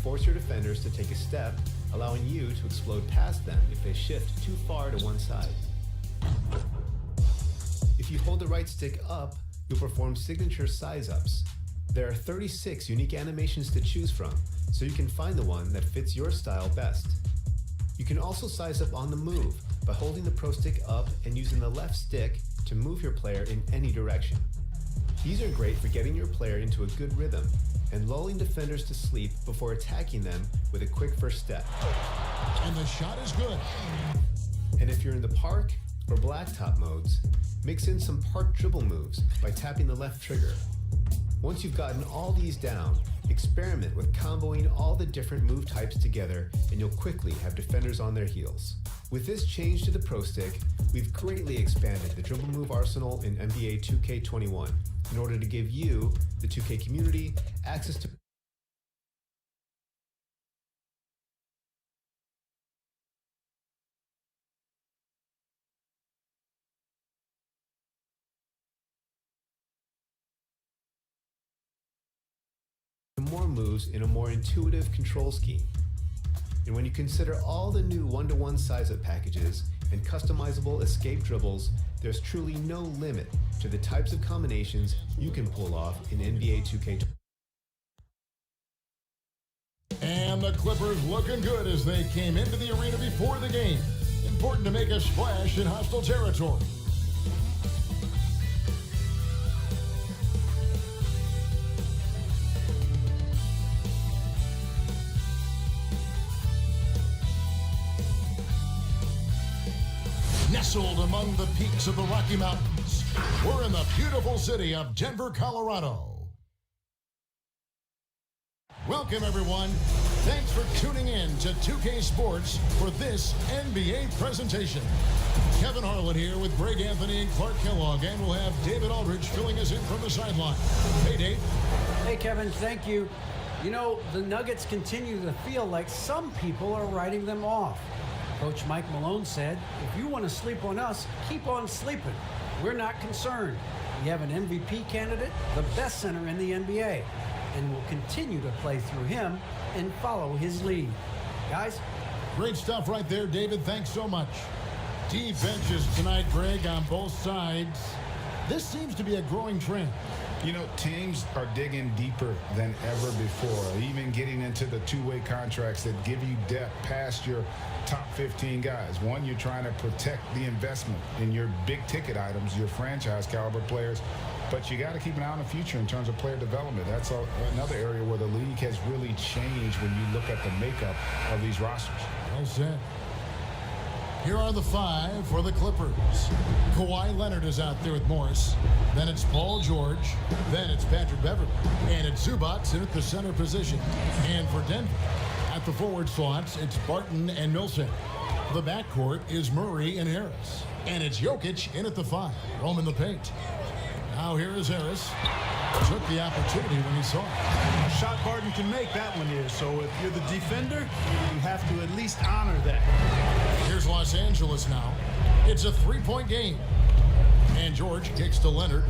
force your defenders to take a step, allowing you to explode past them if they shift too far to one side. If you hold the right stick up, you'll perform signature size-ups. There are 36 unique animations to choose from, so you can find the one that fits your style best. You can also size up on the move by holding the Pro Stick up and using the left stick to move your player in any direction. These are great for getting your player into a good rhythm and lulling defenders to sleep before attacking them with a quick first step. And the shot is good. And if you're in the park or blacktop modes, mix in some park dribble moves by tapping the left trigger. Once you've gotten all these down, experiment with comboing all the different move types together and you'll quickly have defenders on their heels. With this change to the Pro Stick, we've greatly expanded the dribble move arsenal in NBA 2K21 in order to give you, the 2K community, access to more moves in a more intuitive control scheme. And when you consider all the new one-to-one size-up packages and customizable escape dribbles, there's truly no limit to the types of combinations you can pull off in NBA 2K. And the Clippers looking good as they came into the arena before the game. Important to make a splash in hostile territory. Nestled among the peaks of the Rocky Mountains, we're in the beautiful city of Denver, Colorado. Welcome, everyone. Thanks for tuning in to 2K Sports for this NBA presentation. Kevin Harlan here with Greg Anthony and Clark Kellogg, and we'll have David Aldridge filling us in from the sideline. Hey, Dave. Hey, Kevin. Thank you. You know, the Nuggets continue to feel like some people are writing them off. Coach Mike Malone said, if you want to sleep on us, keep on sleeping. We're not concerned. We have an MVP candidate, the best center in the NBA, and we'll continue to play through him and follow his lead. Guys? Great stuff right there, David. Thanks so much. Deep benches tonight, Greg, on both sides. This seems to be a growing trend. You know, teams are digging deeper than ever before, even getting into the two-way contracts that give you depth past your top 15 guys. One, you're trying to protect the investment in your big-ticket items, your franchise-caliber players, but you got to keep an eye on the future in terms of player development. That's another area where the league has really changed when you look at the makeup of these rosters. Well said. Here are the five for the Clippers. Kawhi Leonard is out there with Morris. Then it's Paul George. Then it's Patrick Beverley. And it's Zubac in at the center position. And for Denver, at the forward slots, it's Barton and Millsap. The backcourt is Murray and Harris. And it's Jokic in at the five, roaming the paint. Now here is Harris. Took the opportunity when he saw it. A shot Barton can make, that one is. So if you're the defender, you have to at least honor that. Here's Los Angeles now. It's a three-point game. And George kicks to Leonard.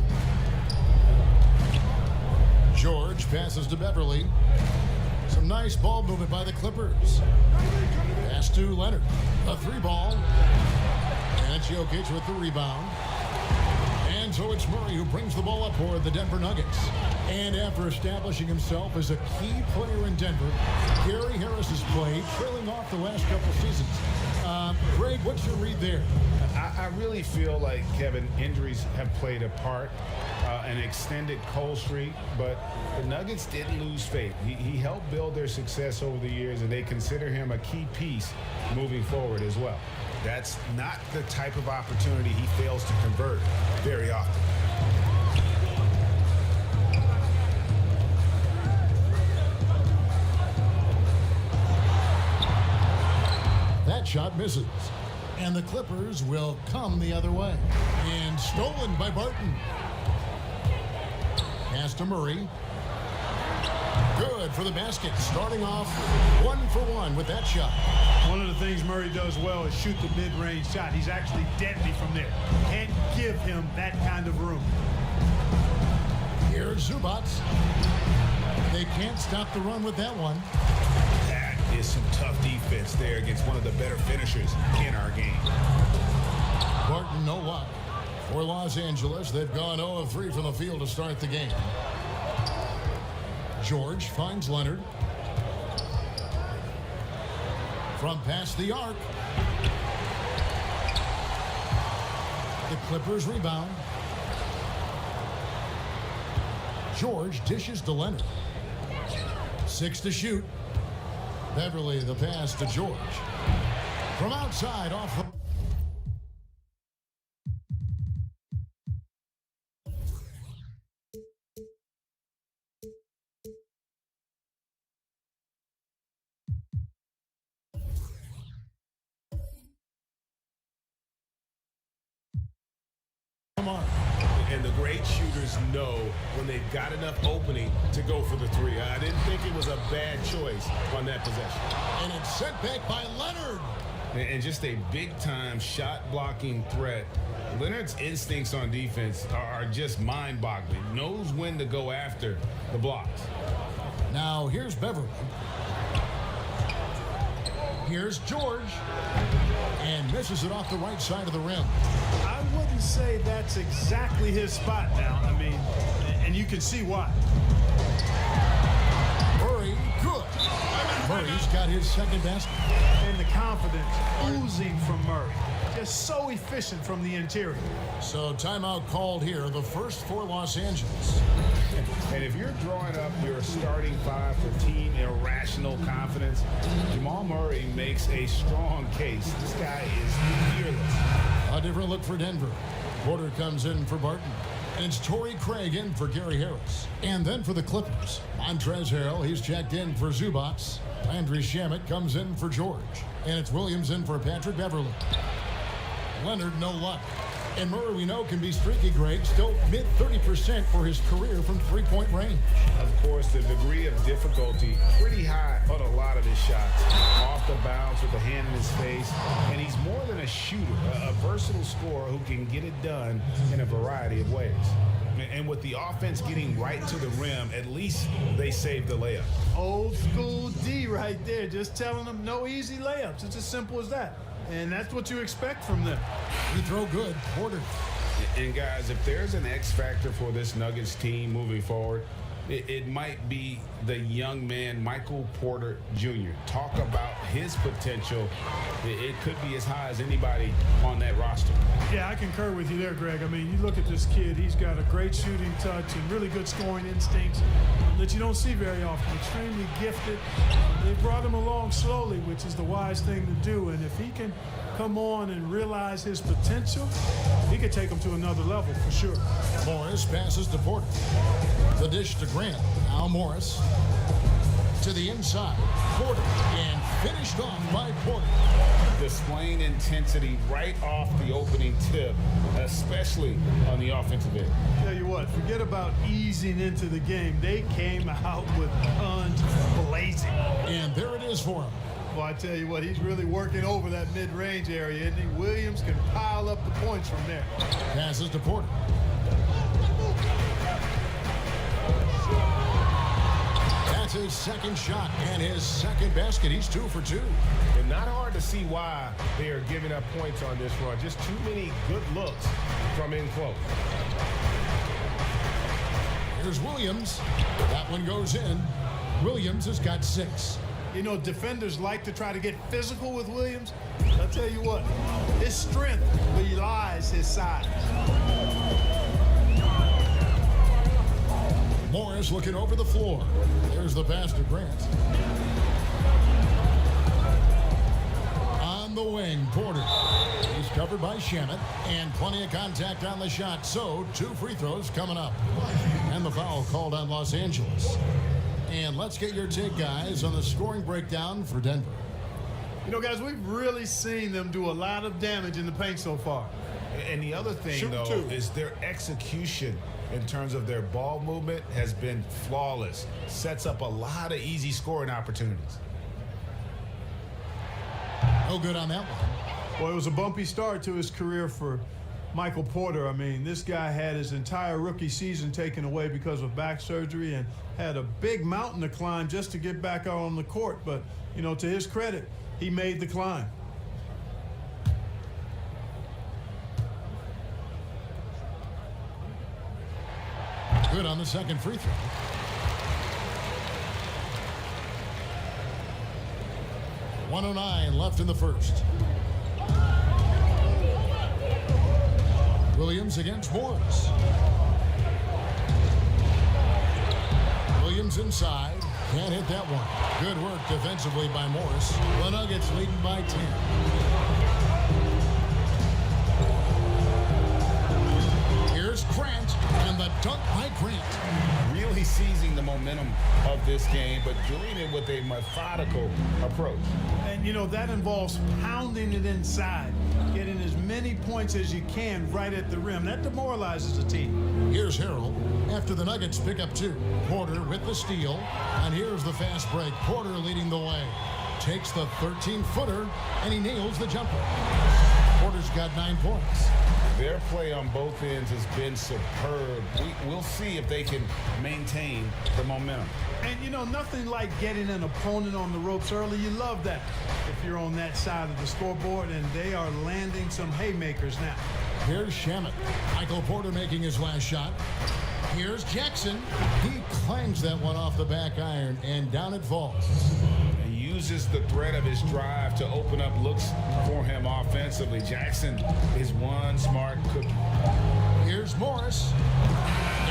George passes to Beverley. Some nice ball movement by the Clippers. Pass to Leonard. A three ball. And it's Jokic with the rebound. And so it's Murray who brings the ball up for the Denver Nuggets. And after establishing himself as a key player in Denver, Gary Harris has played, trailing off the last couple seasons. Greg, what's your read there? I really feel like, Kevin, injuries have played a part, an extended cold streak, but the Nuggets didn't lose faith. He helped build their success over the years, and they consider him a key piece moving forward as well. That's not the type of opportunity he fails to convert very often. That shot misses. And the Clippers will come the other way. And stolen by Barton. Pass to Murray. Good for the basket. Starting off 1-for-1 with that shot. One of the things Murray does well is shoot the mid-range shot. He's actually deadly from there. Can't give him that kind of room. Here's Zubac. They can't stop the run with that one. is some tough defense there against one of the better finishers in our game. Barton, no luck. For Los Angeles, they've gone 0 of 3 from the field to start the game. George finds Leonard. From past the arc. The Clippers rebound. George dishes to Leonard. 6 to shoot. Beverly the pass to George. From outside off the... And the great shooters know when they've got enough opening to go for the three. I didn't think it was a bad choice on that possession. And it's sent back by Leonard. And just a big-time shot-blocking threat. Leonard's instincts on defense are just mind-boggling. Knows when to go after the blocks. Now here's Beverly. Here's George. And misses it off the right side of the rim. I wouldn't say that's exactly his spot now. I mean, and you can see why. Murray, good. Murray's got his second basket. And the confidence oozing from Murray. Just so efficient from the interior. So timeout called here, the first for Los Angeles. And if you're drawing up your starting five for team irrational confidence, Jamal Murray makes a strong case. This guy is fearless. A different look for Denver. Porter comes in for Barton. And it's Torrey Craig in for Gary Harris. And then for the Clippers, Montrezl Harrell, he's checked in for Zubac. Landry Shamet comes in for George. And it's Williams in for Patrick Beverly. Leonard, no luck. And Murray, we know, can be streaky, Greg. Still mid-30% for his career from three-point range. Of course, the degree of difficulty pretty high on a lot of his shots. Off the bounce with a hand in his face. And he's more than a shooter, a versatile scorer who can get it done in a variety of ways. And with the offense getting right to the rim, at least they saved the layup. Old school D right there, just telling them no easy layups. It's as simple as that. And that's what you expect from them. You throw good, Porter. And guys, if there's an X factor for this Nuggets team moving forward, it might be the young man, Michael Porter Jr. Talk about his potential. It could be as high as anybody on that roster. Yeah, I concur with you there, Greg. I mean, you look at this kid, he's got a great shooting touch and really good scoring instincts that you don't see very often. Extremely gifted. They brought him along slowly, which is the wise thing to do. And if he can come on and realize his potential, he could take him to another level for sure. Morris passes to Porter. The dish to Grant. Now Morris to the inside. Porter. And finished off by Porter. Displaying intensity right off the opening tip, especially on the offensive end. Tell you what, forget about easing into the game. They came out with guns blazing. And there it is for him. Well, I tell you what, he's really working over that mid-range area, isn't he? Williams can pile up the points from there. Passes to Porter. That's his second shot and his second basket. He's 2 for 2. And not hard to see why they are giving up points on this run. Just too many good looks from in close. Here's Williams. That one goes in. Williams has got 6. You know, defenders like to try to get physical with Williams. I'll tell you what, his strength belies his size. Morris looking over the floor. There's the pass to Grant. On the wing, Porter. He's covered by Shamet, and plenty of contact on the shot. So 2 free throws coming up. And the foul called on Los Angeles. And let's get your take, guys, on the scoring breakdown for Denver. You know, guys, we've really seen them do a lot of damage in the paint so far. And the other thing, though, is their execution in terms of their ball movement has been flawless. Sets up a lot of easy scoring opportunities. No good on that one. Well, it was a bumpy start to his career for Michael Porter, I mean, this guy had his entire rookie season taken away because of back surgery and had a big mountain to climb just to get back out on the court. But, you know, to his credit, he made the climb. Good on the second free throw. .109 left in the first. Williams against Morris. Williams inside. Can't hit that one. Good work defensively by Morris. The Nuggets leading by 10. Here's Grant, and the dunk by Grant. Really seizing the momentum of this game, but doing it with a methodical approach. And, you know, that involves pounding it inside, getting as many points as you can right at the rim. That demoralizes the team. Here's Harrell after the Nuggets pick up 2. Porter with the steal, and here's the fast break. Porter leading the way. Takes the 13-footer, and he nails the jumper. Porter's got 9 points. Their play on both ends has been superb. We'll see if they can maintain the momentum. And, you know, nothing like getting an opponent on the ropes early. You love that if you're on that side of the scoreboard, and they are landing some haymakers now. Here's Shamet. Michael Porter making his last shot. Here's Jackson. He clangs that one off the back iron, and down it falls. He uses the threat of his drive to open up looks for him offensively. Jackson is one smart cookie. Here's Morris.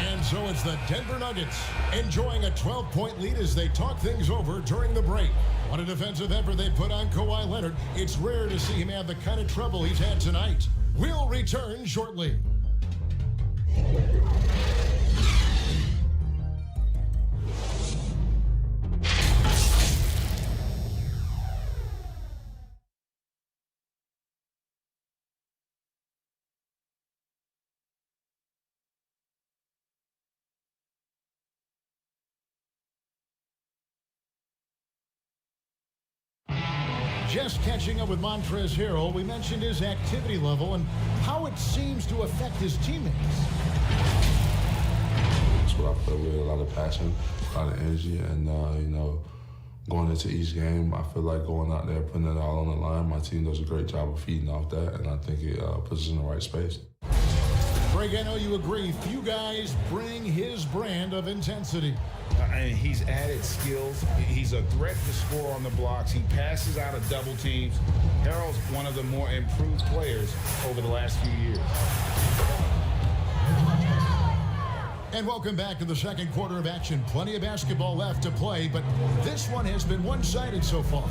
And so it's the Denver Nuggets enjoying a 12-point lead as they talk things over during the break. What a defensive effort they put on Kawhi Leonard. It's rare to see him have the kind of trouble he's had tonight. We'll return shortly. Just catching up with Montrezl Harrell, we mentioned his activity level and how it seems to affect his teammates. That's what I play with, a lot of passion, a lot of energy, and, you know, going into each game, I feel like going out there, putting it all on the line. My team does a great job of feeding off that, and I think it puts us in the right space. Greg, I know you agree. Few guys bring his brand of intensity. And he's added skills. He's a threat to score on the blocks. He passes out of double teams. Harrell's one of the more improved players over the last few years. And welcome back to the second quarter of action. Plenty of basketball left to play, but this one has been one-sided so far.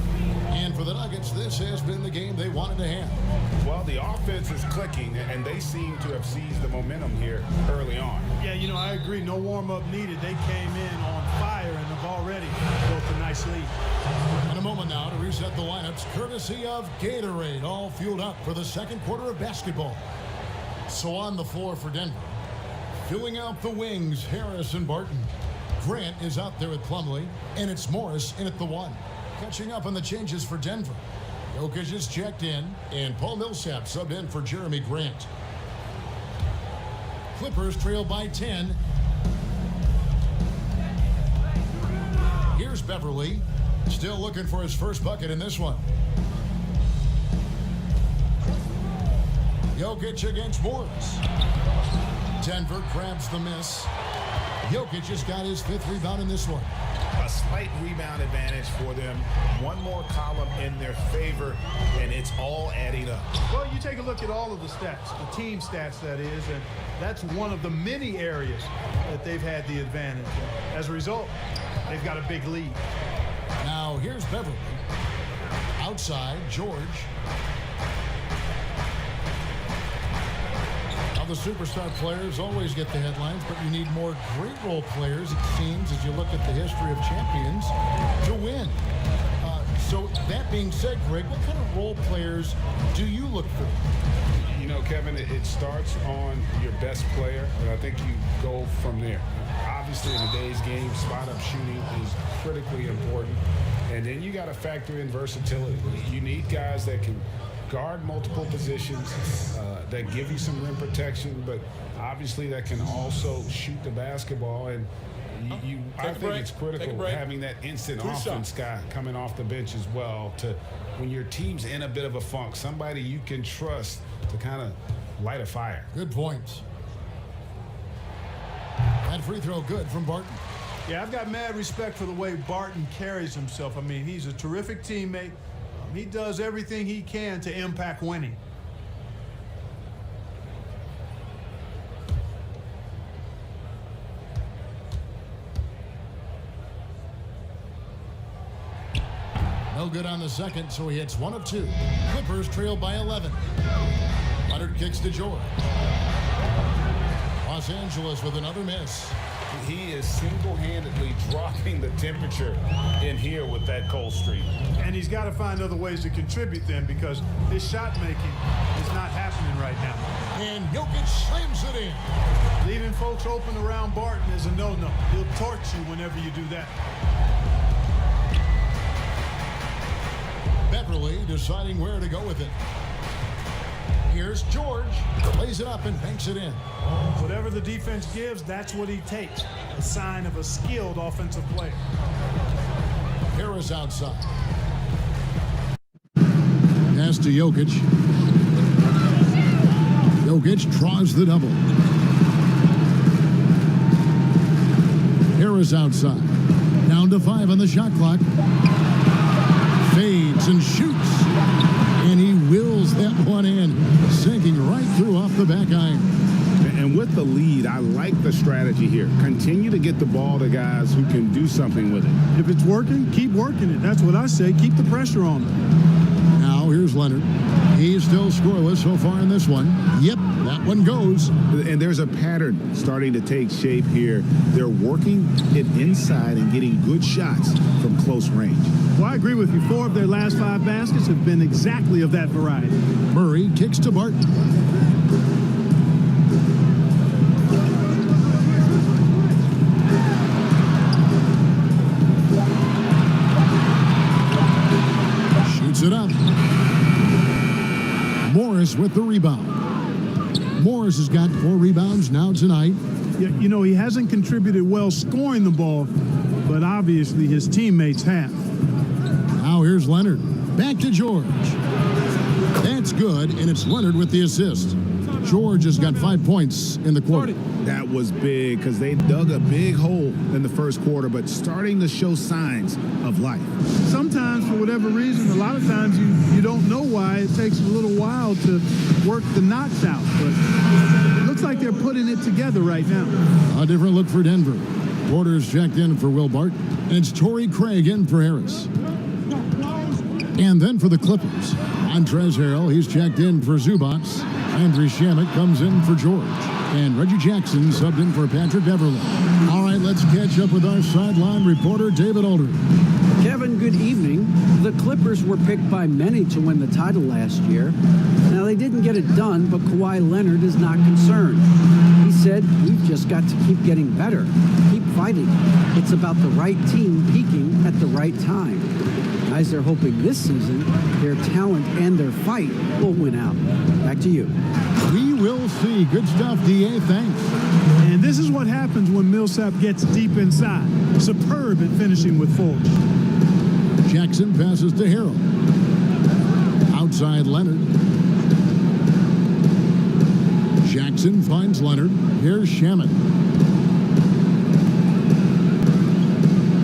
And for the Nuggets, this has been the game they wanted to have. Well, the offense is clicking, and they seem to have seized the momentum here early on. Yeah, you know, I agree. No warm-up needed. They came in on fire and have already built a nice lead. In a moment now to reset the lineups, courtesy of Gatorade, all fueled up for the second quarter of basketball. So on the floor for Denver, filling out the wings, Harris and Barton. Grant is out there with Plumlee, and it's Morris in at the 1. Catching up on the changes for Denver. Jokic is checked in, and Paul Millsap subbed in for Jeremy Grant. Clippers trail by 10. Here's Beverly, still looking for his first bucket in this one. Jokic against Morris. Denver grabs the miss. Jokic just got his 5th rebound in this one. A slight rebound advantage for them. One more column in their favor, and it's all adding up. Well, you take a look at all of the stats, the team stats, that is, and that's one of the many areas that they've had the advantage. As a result, they've got a big lead. Now, here's Beverly. Outside, George. The superstar players always get the headlines, but you need more great role players, it seems, as you look at the history of champions, to win. So that being said, Greg, what kind of role players do you look for? You know, Kevin, it starts on your best player, and I think you go from there. Obviously, in today's game, spot-up shooting is critically important. And then you got to factor in versatility. You need guys that can guard multiple positions that give you some rim protection, but obviously that can also shoot the basketball. And I think it's critical having that instant offense guy coming off the bench as well, to when your team's in a bit of a funk, somebody you can trust to kind of light a fire. Good points. That free throw good from Barton. Yeah, I've got mad respect for the way Barton carries himself. I mean, he's a terrific teammate. He does everything he can to impact winning. No good on the second, so he hits 1 of 2. Clippers trail by 11. Leonard kicks to George. Los Angeles with another miss. He is single-handedly dropping the temperature in here with that cold streak. And he's got to find other ways to contribute then, because his shot making is not happening right now. And Jokic slams it in. Leaving folks open around Barton is a no-no. He'll torch you whenever you do that. Beverly deciding where to go with it. Here's George. Lays it up and banks it in. Whatever the defense gives, that's what he takes. A sign of a skilled offensive player. Harris outside. Pass to Jokic. Jokic draws the double. Harris outside. Down to 5 on the shot clock. Fades and shoots. And he wills that one in, sinking right through off the back iron. And with the lead, I like the strategy here. Continue to get the ball to guys who can do something with it. If it's working, keep working it. That's what I say. Keep the pressure on him. Now here's Leonard. He's still scoreless so far in this one. Yep, that one goes. And there's a pattern starting to take shape here. They're working it inside and getting good shots from close range. Well, I agree with you. 4 of their last 5 baskets have been exactly of that variety. Murray kicks to Barton. Shoots it up. Morris with the rebound. Morris has got 4 rebounds now tonight. Yeah, you know, he hasn't contributed well scoring the ball, but obviously his teammates have. Now here's Leonard. Back to George. That's good, and it's Leonard with the assist. George has got 5 points in the quarter. That was big because they dug a big hole in the first quarter, but starting to show signs of life. Sometimes, for whatever reason, a lot of times you don't know why. It takes a little while to work the knots out, but it looks like they're putting it together right now. A different look for Denver. Porter's checked in for Will Barton, and it's Torrey Craig in for Harris. And then for the Clippers, Montrezl Harrell, he's checked in for Zubac. Andrew Shamet comes in for George. And Reggie Jackson subbed in for Patrick Beverly. All right, let's catch up with our sideline reporter, David Aldridge. Kevin, good evening. The Clippers were picked by many to win the title last year. Now, they didn't get it done, but Kawhi Leonard is not concerned. He said, "We've just got to keep getting better, keep fighting. It's about the right team peaking at the right time." Guys are hoping this season their talent and their fight will win out. Back to you. We will see. Good stuff, D.A. Thanks. And this is what happens when Millsap gets deep inside. Superb at finishing with force. Jackson passes to Harrell. Outside Leonard. Jackson finds Leonard. Here's Shamet.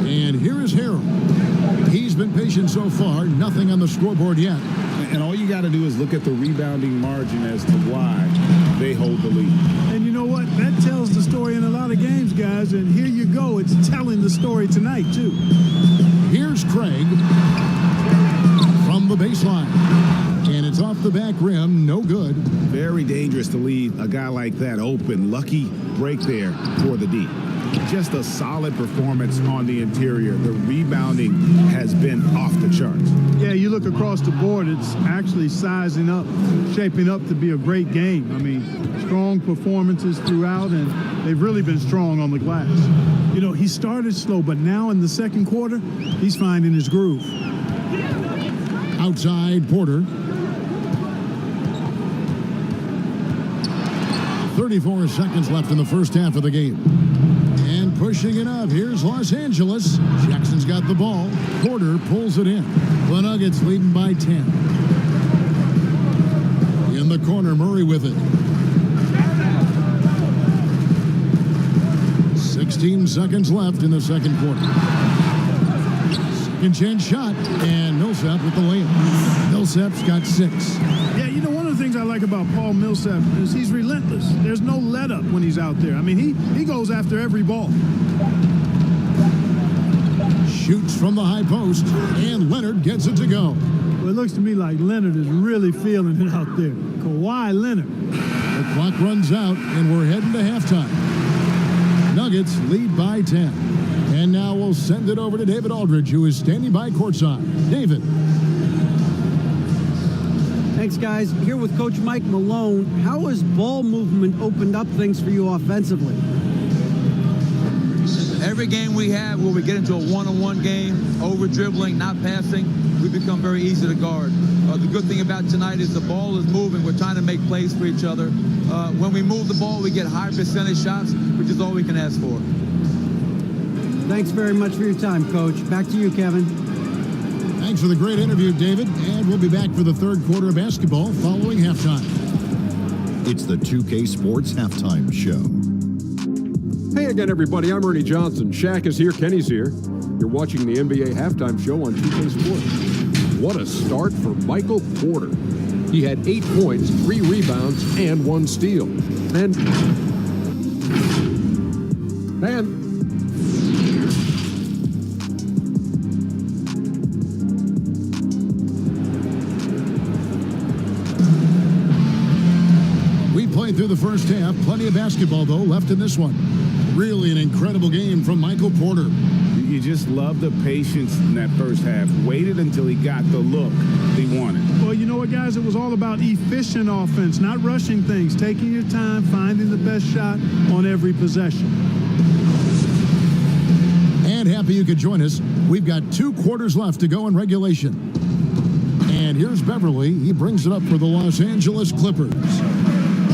And here is Harrell. He's been patient so far. Nothing on the scoreboard yet. And all you got to do is look at the rebounding margin as to why they hold the lead. And you know what? That tells the story in a lot of games, guys. And here you go. It's telling the story tonight, too. Here's Craig from the baseline. And it's off the back rim. No good. Very dangerous to leave a guy like that open. Lucky break there for the D. Just a solid performance on the interior. The rebounding has been off the charts. Yeah, you look across the board, it's actually sizing up, shaping up to be a great game. I mean, strong performances throughout, and they've really been strong on the glass. You know, he started slow, but now in the second quarter, he's finding his groove. Outside Porter. 34 seconds left in the first half of the game. And pushing it up, here's Los Angeles. Jackson's got the ball. Porter pulls it in. The Nuggets leading by 10. In the corner, Murray with it. 16 seconds left in the second quarter. Second chance shot, and Millsap with the layup. Millsap's got 6. Yeah, you know, one of the things I like about Paul Millsap is he's relentless. There's no let up when he's out there. I mean, he goes after every ball. Shoots from the high post, and Leonard gets it to go. Well, it looks to me like Leonard is really feeling it out there. Kawhi Leonard. The clock runs out, and we're heading to halftime. Nuggets lead by 10. And now we'll send it over to David Aldridge, who is standing by courtside. David. Thanks, guys. Here with Coach Mike Malone. How has ball movement opened up things for you offensively? Every game we have where we get into a one-on-one game, over dribbling, not passing, we become very easy to guard. The good thing about tonight is the ball is moving. We're trying to make plays for each other. When we move the ball, we get high percentage shots, which is all we can ask for. Thanks very much for your time, Coach. Back to you, Kevin. Thanks for the great interview, David. And we'll be back for the third quarter of basketball following halftime. It's the 2K Sports Halftime Show. Hey again, everybody. I'm Ernie Johnson. Shaq is here. Kenny's here. You're watching the NBA Halftime Show on 2K Sports. What a start for Michael Porter. He had 8 points, 3 rebounds, and 1 steal. And we played through the first half. Plenty of basketball, though, left in this one. Really an incredible game from Michael Porter. You just love the patience in that first half. Waited until he got the look he wanted. Well, you know what, guys? It was all about efficient offense, not rushing things, taking your time, finding the best shot on every possession. And happy you could join us. We've got 2 quarters left to go in regulation. And here's Beverly. He brings it up for the Los Angeles Clippers.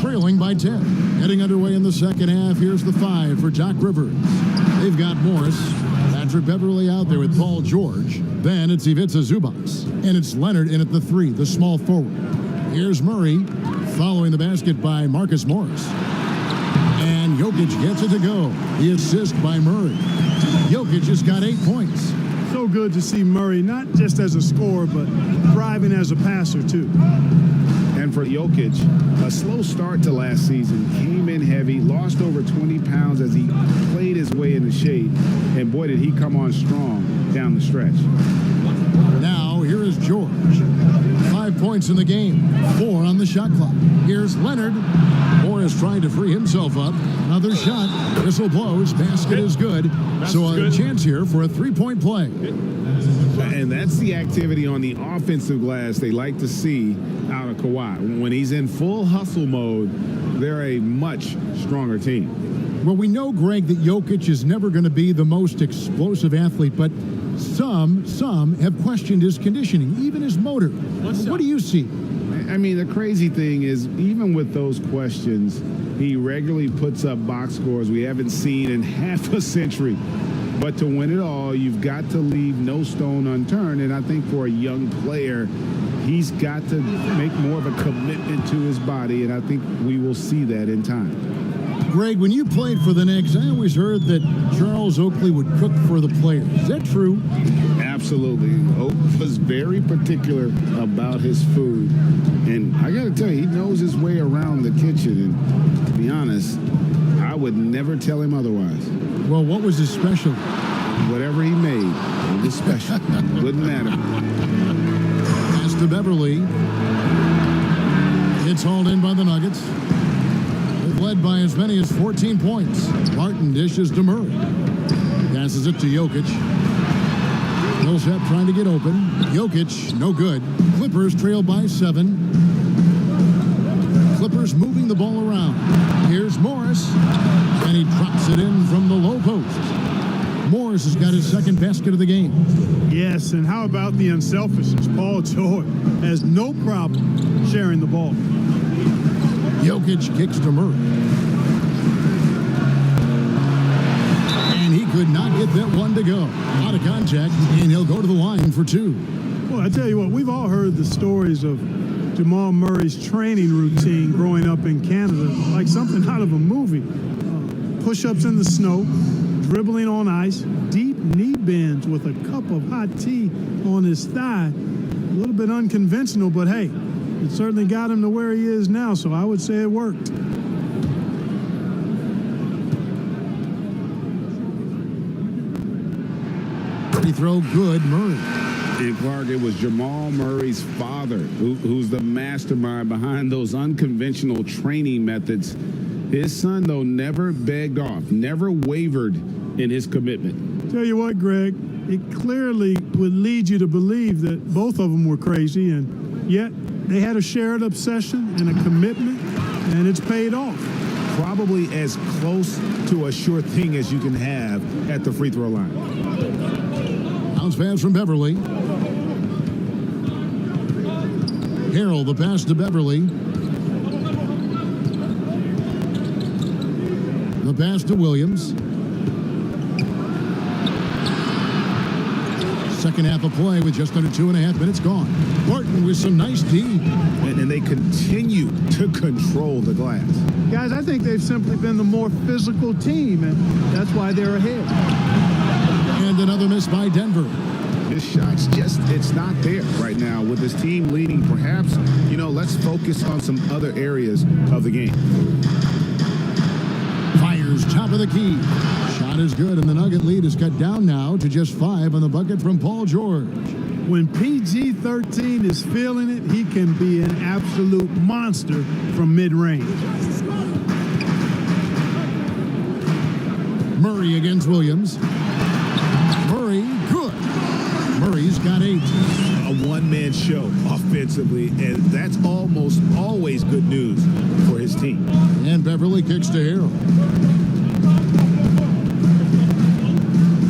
Trailing by 10. Getting underway in the second half. Here's the 5 for Doc Rivers. They've got Morris. Patrick Beverly out there with Paul George. Then it's Ivica Zubac. And it's Leonard in at the 3, the small forward. Here's Murray following the basket by Marcus Morris. And Jokic gets it to go. The assist by Murray. Jokic has got 8 points. So good to see Murray, not just as a scorer, but thriving as a passer, too. And for Jokic, a slow start to last season, came in heavy, lost over 20 pounds as he played his way in the shape, and boy, did he come on strong down the stretch. Now, here is George. 5 points in the game, 4 on the shot clock. Here's Leonard. Morris trying to free himself up. Another shot. Whistle blows. Basket is good. So a chance here for a 3-point play. And that's the activity on the offensive glass they like to see out of Kawhi. When he's in full hustle mode, they're a much stronger team. Well, we know, Greg, that Jokic is never going to be the most explosive athlete, but some have questioned his conditioning, even his motor. What do you see? I mean, the crazy thing is, even with those questions, he regularly puts up box scores we haven't seen in half a century. But to win it all, you've got to leave no stone unturned. And I think for a young player, he's got to make more of a commitment to his body. And I think we will see that in time. Greg, when you played for the Knicks, I always heard that Charles Oakley would cook for the players. Is that true? Absolutely. Oak was very particular about his food. And I got to tell you, he knows his way around the kitchen. And to be honest, I would never tell him otherwise. Well, what was his special? Whatever he made, it was special. Wouldn't matter. Pass to Beverly. It's hauled in by the Nuggets. They've led by as many as 14 points. Martin dishes to Murray. Passes it to Jokic. Millsap trying to get open. Jokic, no good. Clippers trail by 7. Clippers moving the ball around. Here's Morris. And he drops it in from the low post. Morris has got his second basket of the game. Yes, and how about the unselfishness? Paul George has no problem sharing the ball. Jokic kicks to Murray. And he could not get that one to go. Out of contact, and he'll go to the line for two. Well, I tell you what, we've all heard the stories of Jamal Murray's training routine growing up in Canada, like something out of a movie. Push-ups in the snow, dribbling on ice, deep knee bends with a cup of hot tea on his thigh. A little bit unconventional, but hey, it certainly got him to where he is now, so I would say it worked. Free throw good, Murray. And Clark, it was Jamal Murray's father who's the mastermind behind those unconventional training methods. His son, though, never begged off, never wavered in his commitment. Tell you what, Greg, it clearly would lead you to believe that both of them were crazy, and yet they had a shared obsession and a commitment, and it's paid off. Probably as close to a sure thing as you can have at the free throw line. Bounce pass from Beverly. Harrell, the pass to Beverly. The pass to Williams. Second half of play with just under 2.5 minutes gone. Barton with some nice D. And they continue to control the glass. Guys, I think they've simply been the more physical team, and that's why they're ahead. And another miss by Denver. His shot's just, it's not there right now with his team leading. Perhaps, let's focus on some other areas of the game. Fires top of the key. Shot is good, and the Nugget lead is cut down now to just 5 on the bucket from Paul George. When PG-13 is feeling it, he can be an absolute monster from mid-range. Murray against Williams. Murray, good. Murray's got 8. A one-man show offensively, and that's almost always good news for his team. And Beverly kicks to Harrell.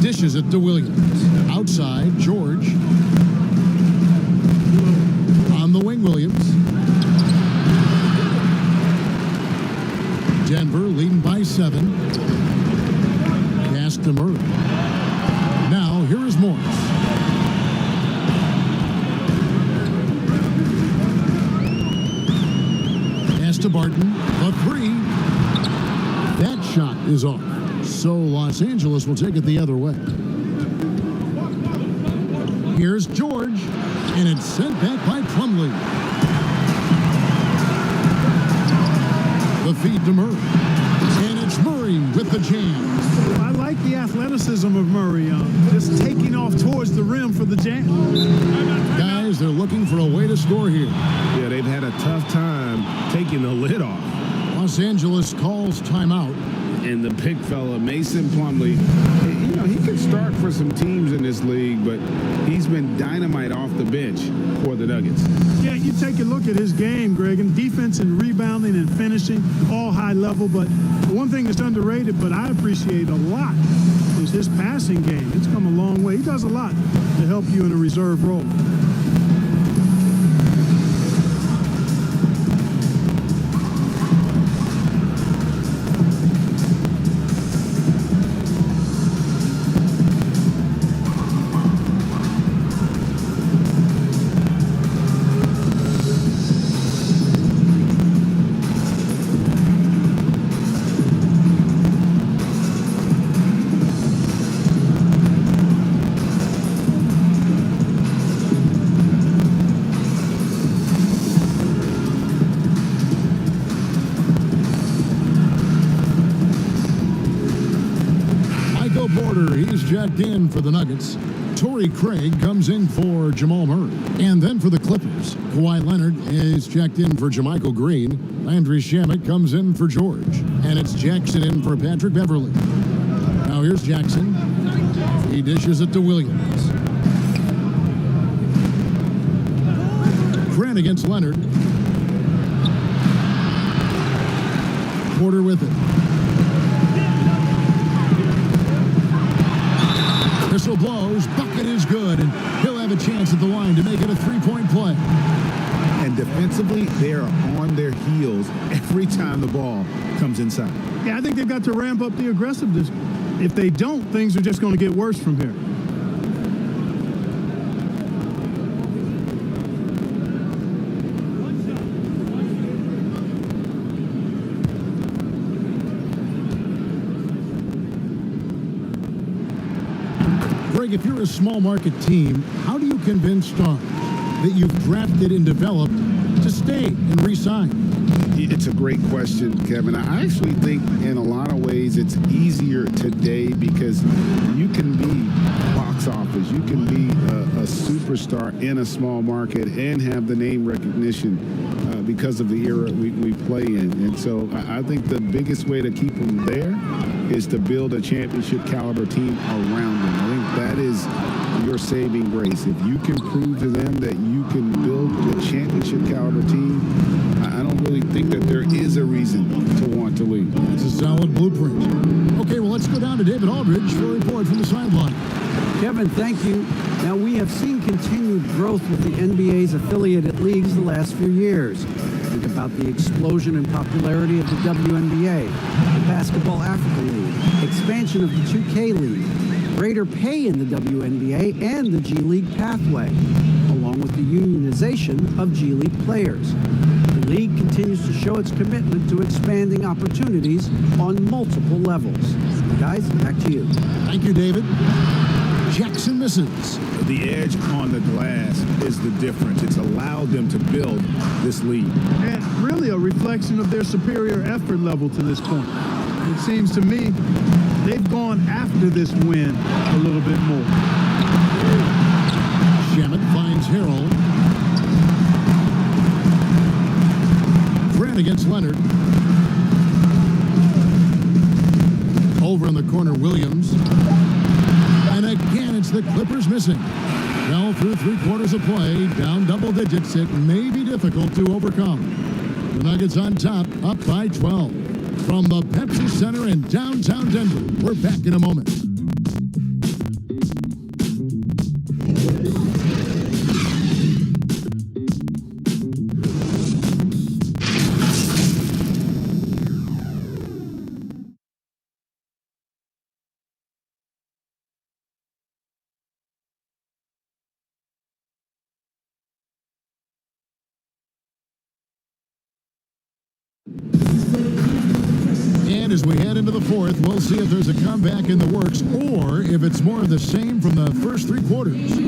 Dishes it to Williams. Outside, George. On the wing, Williams. Denver leading by 7. Pass to Murray. Now, here is Morris. Pass to Barton. A 3. That shot is off. So Los Angeles will take it the other way. Here's George, and it's sent back by Plumlee. The feed to Murray, and it's Murray with the jam. I like the athleticism of Murray, just taking off towards the rim for the jam. Guys, they're looking for a way to score here. Yeah, they've had a tough time taking the lid off. Los Angeles calls timeout. And the big fella, Mason Plumlee, he can start for some teams in this league, but he's been dynamite off the bench for the Nuggets. Yeah, you take a look at his game, Greg, and defense and rebounding and finishing, all high level. But the one thing that's underrated, but I appreciate a lot, is his passing game. It's come a long way. He does a lot to help you in a reserve role. He's jacked in for the Nuggets. Torrey Craig comes in for Jamal Murray. And then for the Clippers, Kawhi Leonard is jacked in for JaMychal Green. Landry Shamet comes in for George. And it's Jackson in for Patrick Beverly. Now here's Jackson. He dishes it to Williams. Grant against Leonard. Porter with it. Whistle blows, bucket is good, and he'll have a chance at the line to make it a three-point play. And defensively, they are on their heels every time the ball comes inside. Yeah, I think they've got to ramp up the aggressiveness. If they don't, things are just going to get worse from here. Greg, if you're a small market team, how do you convince stars that you've drafted and developed to stay and re-sign? It's a great question, Kevin. I actually think in a lot of ways it's easier today because you can be box office. You can be a superstar in a small market and have the name recognition because of the era we play in. And so I think the biggest way to keep them there is to build a championship caliber team around them. I think that is your saving grace. If you can prove to them that you can build a championship caliber team, I don't really think that there is a reason to want to leave. It's a solid blueprint. Okay, well, let's go down to David Aldridge for a report from the sideline. Kevin, thank you. Now, we have seen continued growth with the NBA's affiliated leagues the last few years. Think about the explosion in popularity of the WNBA, the Basketball Africa League, expansion of the 2K League, greater pay in the WNBA and the G League pathway, along with the unionization of G League players. The league continues to show its commitment to expanding opportunities on multiple levels. Guys, back to you. Thank you, David. Jackson misses. The edge on the glass is the difference. It's allowed them to build this lead. And really a reflection of their superior effort level to this point. It seems to me they've gone after this win a little bit more. Shamet finds Harrell. Grant against Leonard. Over in the corner, Williams. And again, it's the Clippers missing. Well, through three-quarters of play, down double digits, it may be difficult to overcome. The Nuggets on top, up by 12. From the Pepsi Center in downtown Denver, we're back in a moment. And as we head into the fourth, we'll see if there's a comeback in the works or if it's more of the same from the first three quarters.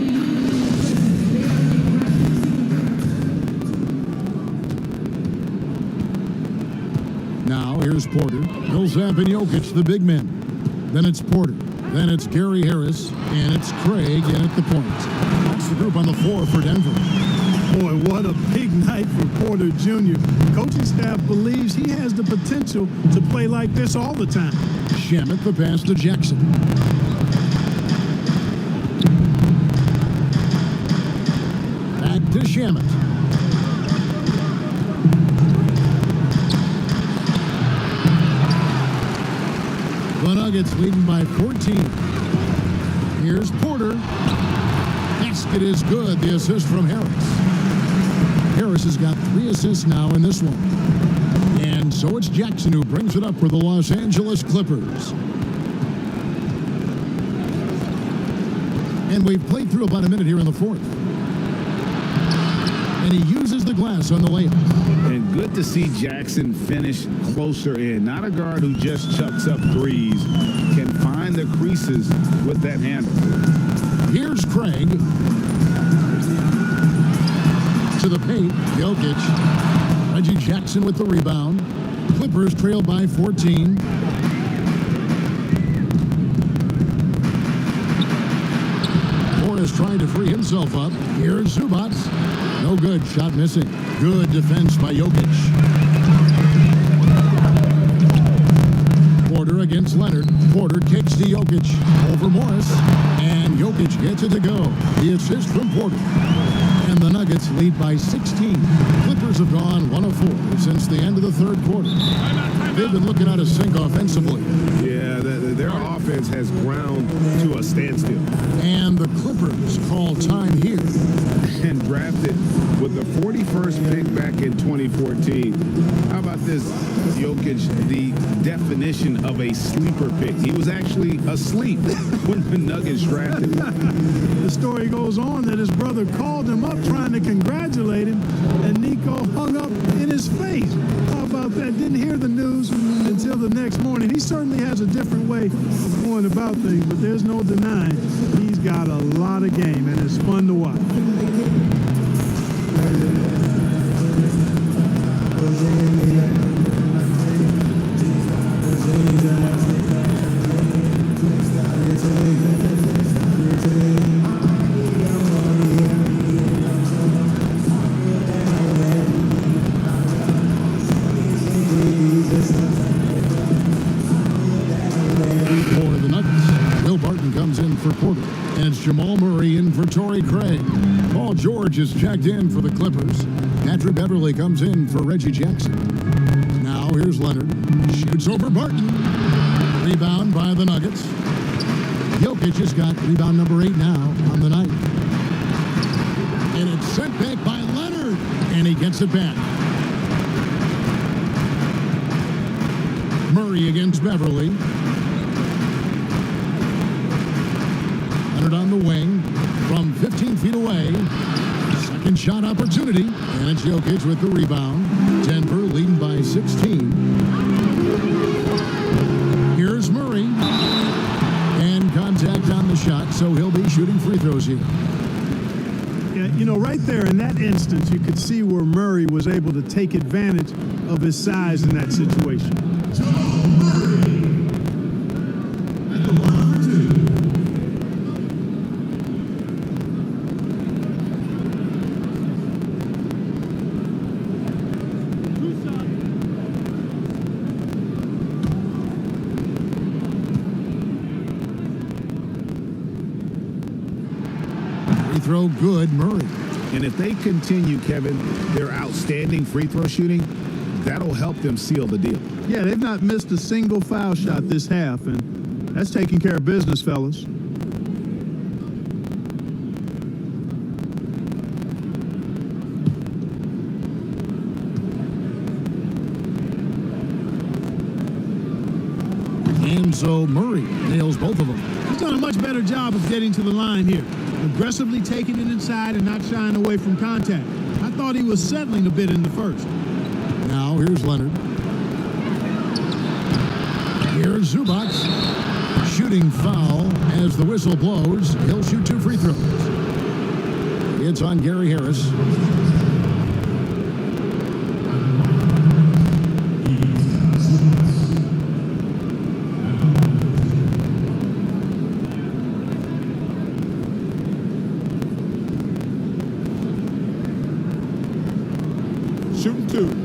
Now, here's Porter. Millsap and Jokic, the big men. Then it's Porter. Then it's Gary Harris. And it's Craig in at the point. That's the group on the floor for Denver. Boy, what a big night for Porter Jr. Coaching staff believes he has the potential to play like this all the time. Shamet the pass to Jackson. Back to Shamet. The Nuggets leading by 14. Here's Porter. Basket is good. The assist from Harris. Harris has got 3 assists now in this one. And so it's Jackson who brings it up for the Los Angeles Clippers. And we've played through about a minute here in the fourth. And he uses the glass on the layup. And good to see Jackson finish closer in. Not a guard who just chucks up threes. Can find the creases with that handle. Here's Craig. To the paint, Jokic. Reggie Jackson with the rebound. Clippers trail by 14. Morris trying to free himself up. Here's Zubac. No good. Shot missing. Good defense by Jokic. Porter against Leonard. Porter kicks to Jokic. Over Morris. And Jokic gets it to go. The assist from Porter. And the Nuggets lead by 16. Clippers have gone 1 of 4 since the end of the third quarter. They've been looking out of sync offensively. Yeah, their offense has ground to a standstill. And the Clippers call time here. And drafted with the 41st pick back in 2014. How about this, Jokic, the definition of a sleeper pick? He was actually asleep when the Nuggets drafted him. The story goes on that his brother called him up trying to congratulate him, and Nico hung up in his face. How about that? Didn't hear the news until the next morning. He certainly has a different way of going about things, but there's no denying he's got a lot of game, and it's fun to watch. For the Nuggets, Will Barton comes in for Porter. And it's Jamal Murray in for Torrey Craig. Paul George is checked in for the Clippers. Patrick Beverly comes in for Reggie Jackson. Now here's Leonard. Shoots over Barton. Rebound by the Nuggets. Jokic has got rebound number 8 now on the night. And it's sent back by Leonard. And he gets it back. Murray against Beverly. Leonard on the wing from 15 feet away. Second shot opportunity. And it's Jokic with the rebound. Denver leading by 16. Here's Murray. And contact on the shot, so he'll be shooting free throws here. Yeah, you know, right there in that instance, you could see where Murray was able to take advantage of his size in that situation. Throw good, Murray. And if they continue, Kevin, their outstanding free throw shooting, that'll help them seal the deal. Yeah, they've not missed a single foul shot this half, and that's taking care of business, fellas. And so Murray nails both of them. He's done a much better job of getting to the line here. Aggressively taking it inside and not shying away from contact. I thought he was settling a bit in the first. Now here's Leonard. Here's Zubac. Shooting foul as the whistle blows. He'll shoot 2 free throws. It's on Gary Harris. Shooting 2.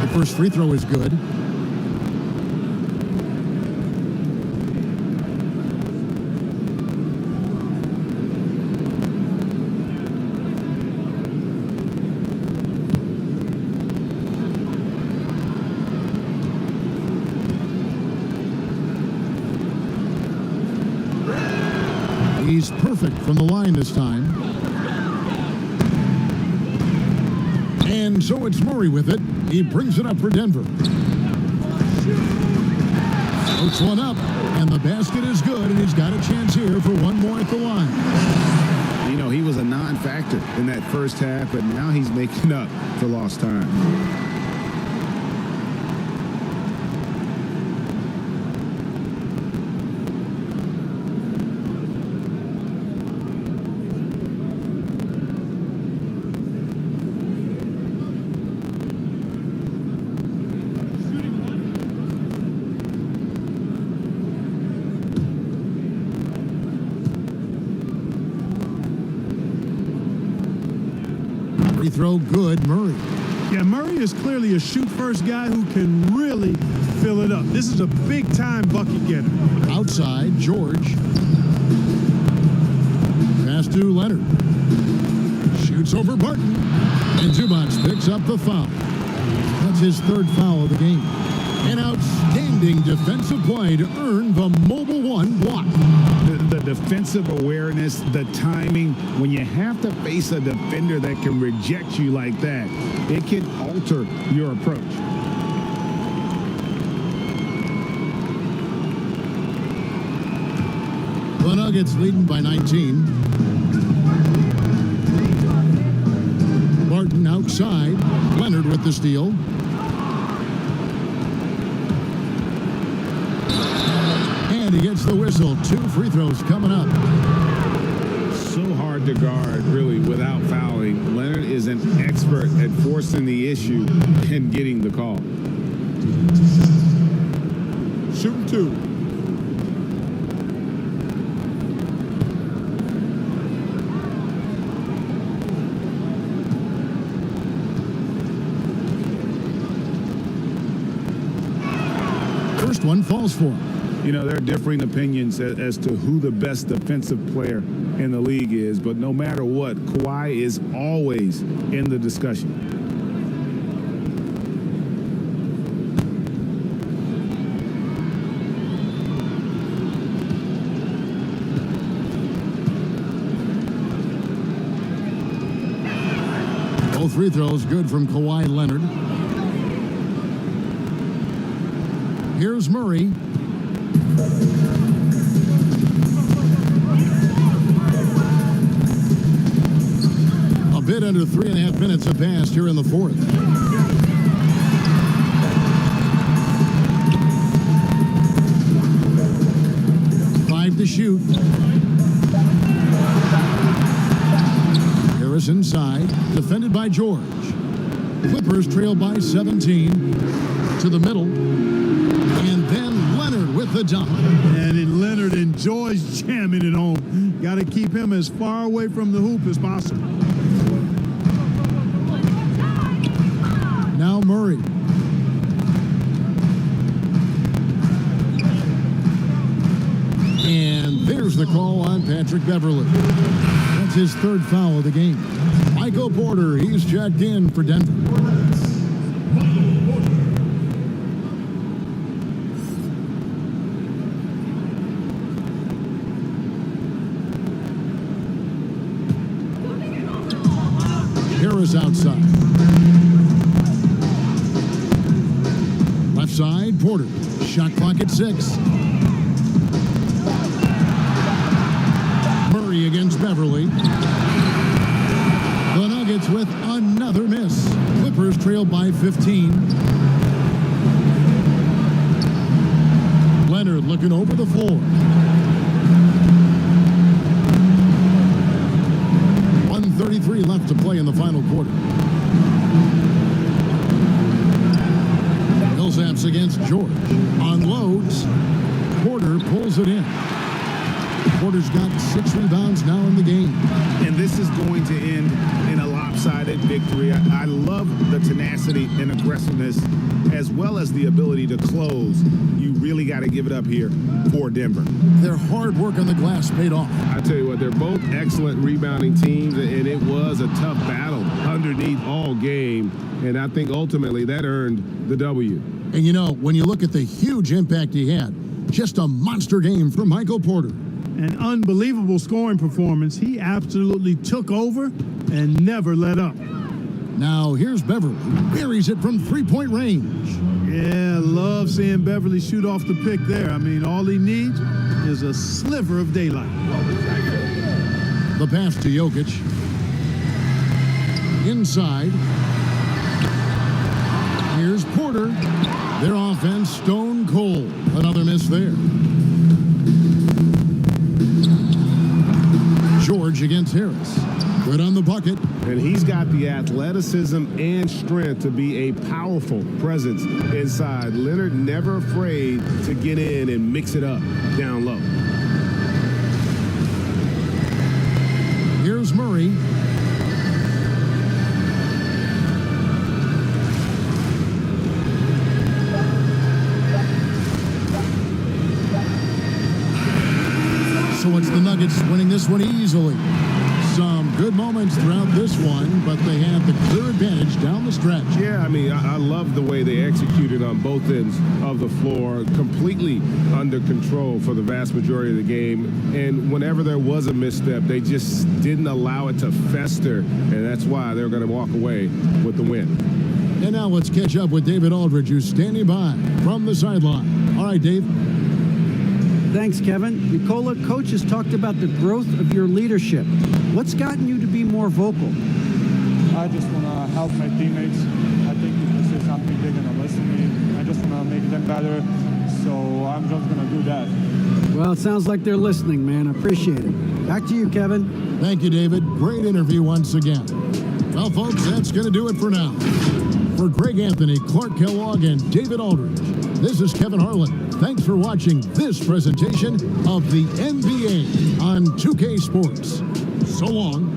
The first free throw is good. He's perfect from the line this time. And so it's Murray with it. He brings it up for Denver. Puts one up, and the basket is good, and he's got a chance here for one more at the line. You know, he was a non-factor in that first half, but now he's making up for lost time. Free throw good, Murray. Yeah, Murray is clearly a shoot-first guy who can really fill it up. This is a big-time bucket getter. Outside, George. to Leonard. Shoots over Barton. And Zubac picks up the foul. That's his third foul of the game. An outstanding defensive play to earn the Mobile One block. The defensive awareness, the timing, when you have to face a defender that can reject you like that, it can alter your approach. The Nuggets leading by 19. Barton outside. Leonard with the steal. And he gets the whistle. 2 free throws coming up. So hard to guard, really, without fouling. Leonard is an expert at forcing the issue and getting the call. Shooting 2. First one falls for him. You know, there are differing opinions as to who the best defensive player in the league is, but no matter what, Kawhi is always in the discussion. Both free throws good from Kawhi Leonard. Here's Murray. A bit under 3.5 minutes have passed here in the fourth. Five to shoot. Harris inside, defended by George. Clippers trail by 17 to the middle. And then Leonard with the dunk. And then Leonard enjoys jamming it home. Got to keep him as far away from the hoop as possible. Now Murray. And there's the call on Patrick Beverley. That's his third foul of the game. Michael Porter, he's checked in for Denver. Harris outside. Left side, Porter. Shot clock at 6. Murray against Beverley. The Nuggets with another miss. Clippers trail by 15. Leonard looking over the floor. 1:33 left to play in the final quarter. Millsaps against George. Unloads. Porter pulls it in. Porter's got 6 rebounds now in the game. And this is going to end in a lopsided victory. I love the tenacity and aggressiveness as well as the ability to close. You really got to give it up here for Denver. Their hard work on the glass paid off. I tell you what, they're both excellent rebounding teams, and it was a tough battle underneath all game. And I think ultimately that earned the W. And you know, when you look at the huge impact he had, just a monster game from Michael Porter. An unbelievable scoring performance. He absolutely took over and never let up. Now here's Beverley. Buries it from 3-point range. Yeah, love seeing Beverley shoot off the pick there. I mean, all he needs is a sliver of daylight. The pass to Jokic. Inside. Here's Porter. Their offense stone cold. Another miss there. George against Harris. Good on the bucket. And he's got the athleticism and strength to be a powerful presence inside. Leonard never afraid to get in and mix it up down low. Here's Murray. So it's the Nuggets winning this one easily. moments throughout this one, but they had the clear advantage down the stretch. Yeah, I mean, I love the way they executed on both ends of the floor, completely under control for the vast majority of the game. And whenever there was a misstep, they just didn't allow it to fester, and that's why they're going to walk away with the win. And now let's catch up with David Aldridge, who's standing by from the sideline. All right, Dave. Thanks, Kevin. Nikola, coach has talked about the growth of your leadership. What's gotten you to be more vocal? I just want to help my teammates. I think if they say something, they're going to listen to me. I just want to make them better, so I'm just going to do that. Well, it sounds like they're listening, man. I appreciate it. Back to you, Kevin. Thank you, David. Great interview once again. Well, folks, that's going to do it for now. For Greg Anthony, Clark Kellogg, and David Aldridge, this is Kevin Harlan. Thanks for watching this presentation of the NBA on 2K Sports. So long.